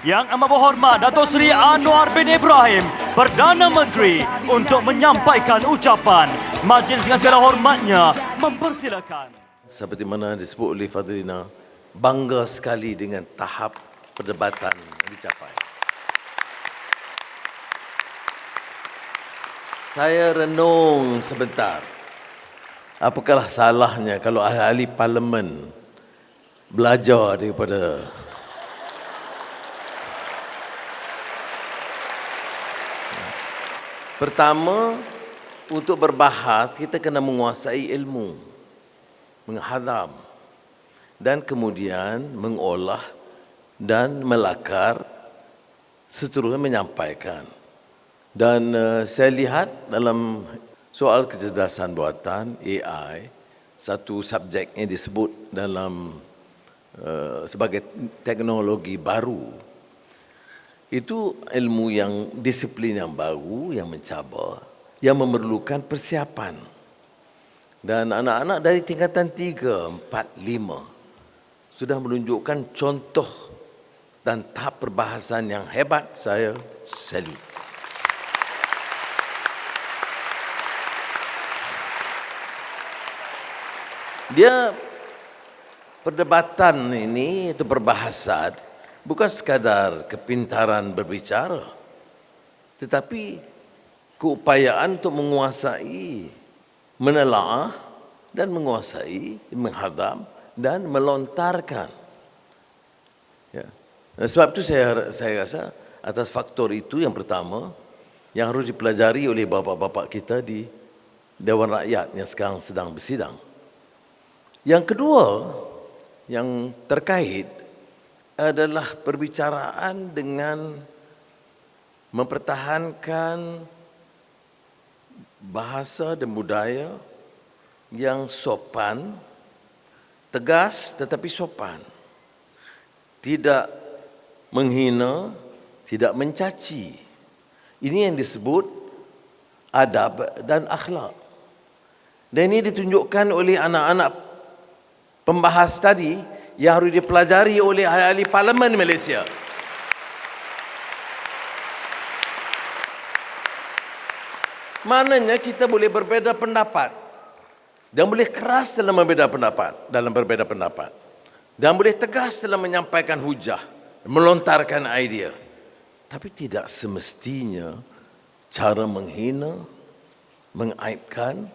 Yang amat berhormat Dato' Seri Anwar bin Ibrahim, Perdana Menteri, untuk menyampaikan ucapan. Majlis dengan segala hormatnya mempersilakan. Seperti mana disebut oleh Fadlina, bangga sekali dengan tahap perdebatan yang dicapai. Saya renung sebentar. Apakah salahnya kalau ahli-ahli parlimen belajar daripada pertama, untuk berbahas kita kena menguasai ilmu, menghadam, dan kemudian mengolah dan melakar, seterusnya menyampaikan. Dan saya lihat dalam soal kecerdasan buatan AI, satu subjeknya disebut dalam sebagai teknologi baru. Itu ilmu yang disiplin yang baru, yang mencabar, yang memerlukan persiapan. Dan anak-anak dari tingkatan 3, 4, 5 sudah menunjukkan contoh dan tahap perbahasan yang hebat. Saya salut. Dia perdebatan ini itu perbahasan bukan sekadar kepintaran berbicara, tetapi keupayaan untuk menguasai, menelaah dan menguasai, menghadam dan melontarkan. Ya. Dan sebab itu saya rasa atas faktor itu yang pertama yang harus dipelajari oleh bapa-bapa kita di Dewan Rakyat yang sekarang sedang bersidang. Yang kedua yang terkait adalah perbicaraan dengan mempertahankan bahasa dan budaya yang sopan, tegas tetapi sopan. Tidak menghina, tidak mencaci. Ini yang disebut adab dan akhlak. Dan ini ditunjukkan oleh anak-anak pembahas tadi yang harus dipelajari oleh ahli-ahli parlimen Malaysia. Maknanya kita boleh berbeza pendapat dan boleh keras dalam berbeza pendapat dan boleh tegas dalam menyampaikan hujah, melontarkan idea. Tapi tidak semestinya cara menghina, mengaibkan,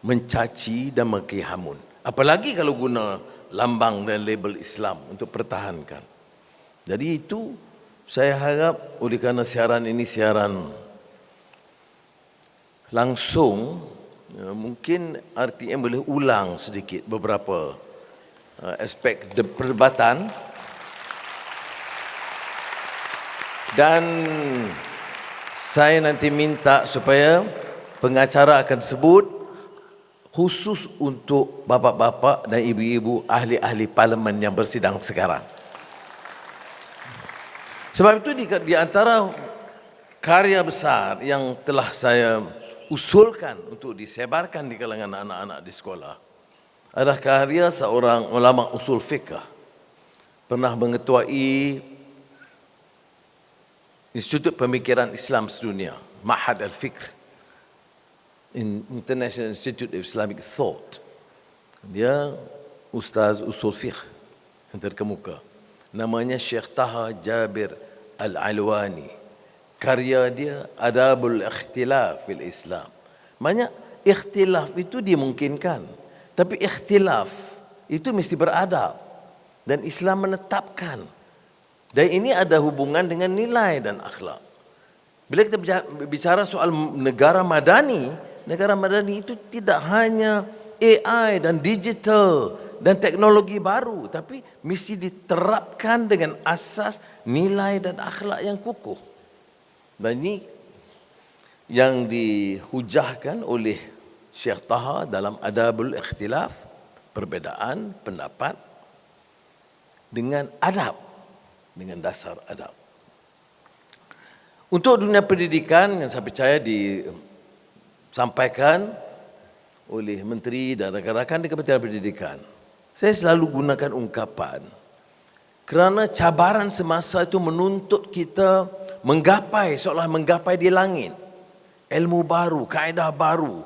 mencaci dan mengkihamun. Apalagi kalau guna lambang dan label Islam untuk pertahankan. Jadi itu saya harap, oleh kerana siaran ini siaran langsung, mungkin RTM boleh ulang sedikit beberapa aspek perdebatan. Dan saya nanti minta supaya pengacara akan sebut khusus untuk bapa-bapa dan ibu-ibu ahli-ahli parlimen yang bersidang sekarang. Sebab itu di antara karya besar yang telah saya usulkan untuk disebarkan di kalangan anak-anak di sekolah adalah karya seorang ulama usul fiqh, pernah mengetuai Institut Pemikiran Islam Sedunia, Ma'had Al-Fikr, International Institute of Islamic Thought. Dia ustaz usul fiqh yang terkemuka. Namanya Syekh Taha Jabir Al-Alwani. Karya dia Adabul Ikhtilaf fil Islam. Banyak ikhtilaf itu dimungkinkan, tapi ikhtilaf itu mesti beradab dan Islam menetapkan. Dan ini ada hubungan dengan nilai dan akhlak. Bila kita bicara soal negara madani itu tidak hanya AI dan digital dan teknologi baru, tapi mesti diterapkan dengan asas nilai dan akhlak yang kukuh. Dan ini yang dihujahkan oleh Syekh Taha dalam Adabul Ikhtilaf, perbedaan pendapat dengan adab, dengan dasar adab. Untuk dunia pendidikan yang saya percaya disampaikan oleh menteri dan rakan-rakan di Kementerian Pendidikan, saya selalu gunakan ungkapan Kerana cabaran semasa itu menuntut kita menggapai, seolah menggapai di langit. Ilmu baru, kaedah baru.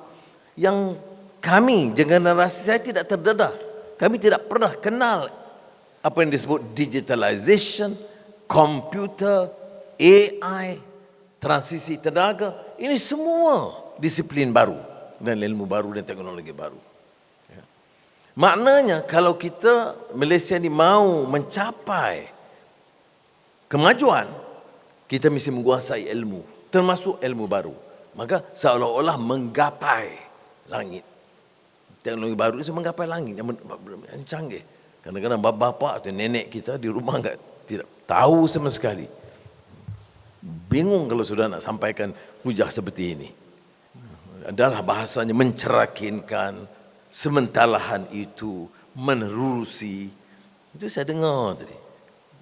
Yang kami, generasi saya tidak terdedah. Kami tidak pernah kenal apa yang disebut digitalization, komputer, AI, transisi tenaga. Ini semua disiplin baru dan ilmu baru dan teknologi baru. Maknanya kalau kita Malaysia ni mau mencapai kemajuan, kita mesti menguasai ilmu, termasuk ilmu baru. Maka seolah-olah menggapai langit. Teknologi baru itu menggapai langit yang canggih. Kadang-kadang bapa atau nenek kita di rumah tidak tahu sama sekali. Bingung kalau sudah nak sampaikan hujah seperti ini. Adalah bahasanya mencerakinkan, sementalahan itu, menerusi. Itu saya dengar tadi.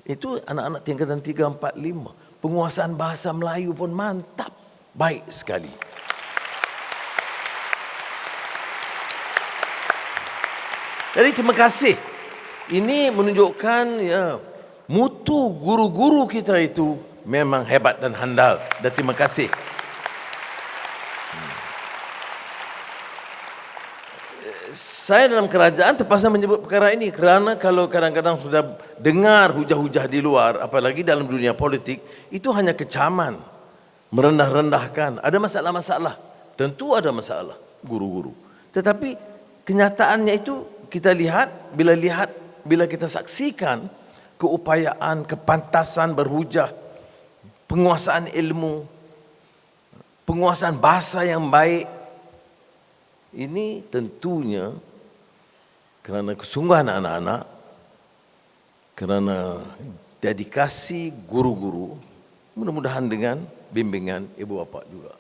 Itu anak-anak tingkatan 3, 4, 5. Penguasaan bahasa Melayu pun mantap. Baik sekali. Jadi terima kasih. Ini menunjukkan ya, mutu guru-guru kita itu memang hebat dan handal. Dan terima kasih. Saya dalam kerajaan terpaksa menyebut perkara ini kerana kalau kadang-kadang sudah dengar hujah-hujah di luar, apalagi dalam dunia politik, itu hanya kecaman, merendah-rendahkan. Ada masalah-masalah, tentu ada masalah guru-guru. Tetapi kenyataannya itu kita lihat, bila kita saksikan keupayaan, kepantasan berhujah, penguasaan ilmu, penguasaan bahasa yang baik. Ini tentunya kerana kesungguhan anak-anak, kerana dedikasi guru-guru, mudah-mudahan dengan bimbingan ibu bapa juga.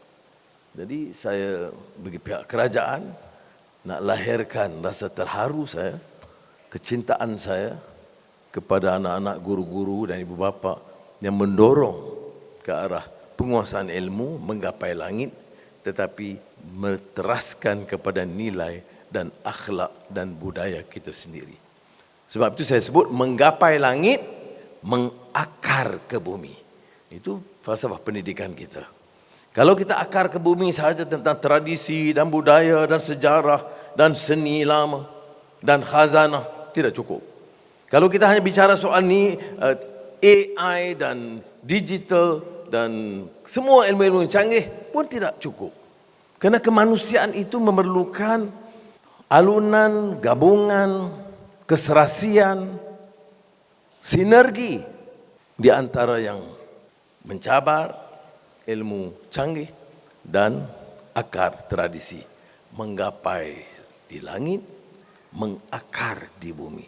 Jadi saya bagi pihak kerajaan nak lahirkan rasa terharu saya, kecintaan saya kepada anak-anak guru-guru dan ibu bapa yang mendorong ke arah penguasaan ilmu, menggapai langit, tetapi menteraskan kepada nilai dan akhlak dan budaya kita sendiri. Sebab itu saya sebut menggapai langit, mengakar ke bumi. Itu falsafah pendidikan kita. Kalau kita akar ke bumi sahaja tentang tradisi dan budaya dan sejarah dan seni lama dan khazanah, tidak cukup. Kalau kita hanya bicara soal ni AI dan digital dan semua ilmu-ilmu yang canggih pun tidak cukup. Kerana kemanusiaan itu memerlukan alunan, gabungan, keserasian, sinergi di antara yang mencabar ilmu canggih dan akar tradisi. Menggapai di langit, mengakar di bumi.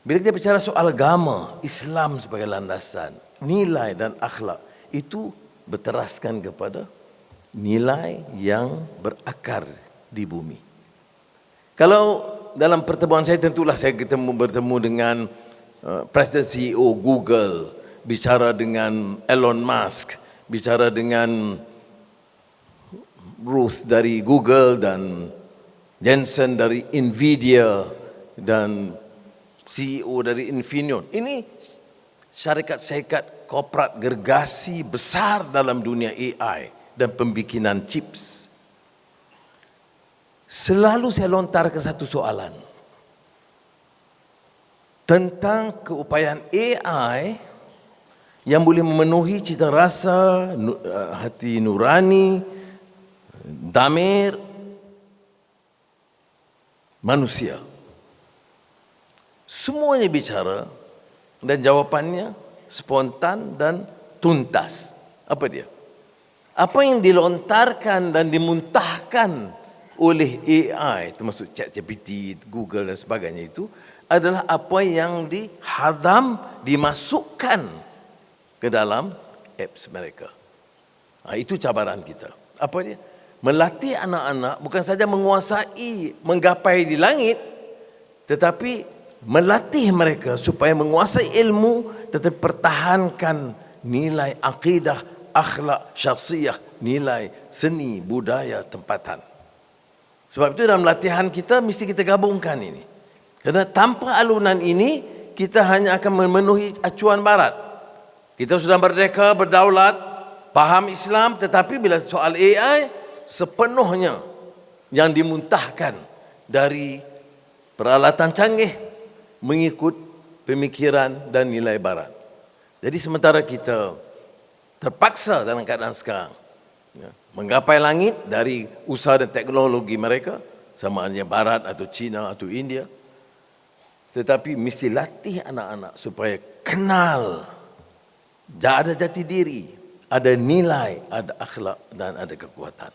Bila kita bicara soal agama, Islam sebagai landasan, nilai dan akhlak, itu berteraskan kepada nilai yang berakar di bumi. Kalau dalam pertemuan saya, tentulah saya bertemu dengan Presiden CEO Google, bicara dengan Elon Musk, bicara dengan Ruth dari Google dan Jensen dari Nvidia dan CEO dari Infineon. Ini syarikat-syarikat korporat gergasi besar dalam dunia AI dan pembikinan chips. Selalu saya lontarkan satu soalan tentang keupayaan AI yang boleh memenuhi cita rasa hati nurani, damir manusia. Semuanya bicara dan jawapannya spontan dan tuntas. Apa dia? Apa yang dilontarkan dan dimuntahkan oleh AI, termasuk ChatGPT, Google dan sebagainya itu, adalah apa yang dihadam, dimasukkan ke dalam apps mereka. Itu cabaran kita. Apa dia? Melatih anak-anak bukan saja menguasai, menggapai di langit, tetapi melatih mereka supaya menguasai ilmu, tetapi pertahankan nilai akidah, akhlak, syakhsiyah, nilai seni, budaya, tempatan. Sebab itu dalam latihan kita mesti kita gabungkan ini. Kerana tanpa alunan ini, kita hanya akan memenuhi acuan barat. Kita sudah merdeka, berdaulat, faham Islam, tetapi bila soal AI, sepenuhnya yang dimuntahkan dari peralatan canggih mengikut pemikiran dan nilai barat. Jadi sementara kita terpaksa dalam keadaan sekarang menggapai langit dari usaha dan teknologi mereka, sama ada barat atau China atau India, tetapi mesti latih anak-anak supaya kenal, ada jati diri, ada nilai, ada akhlak dan ada kekuatan.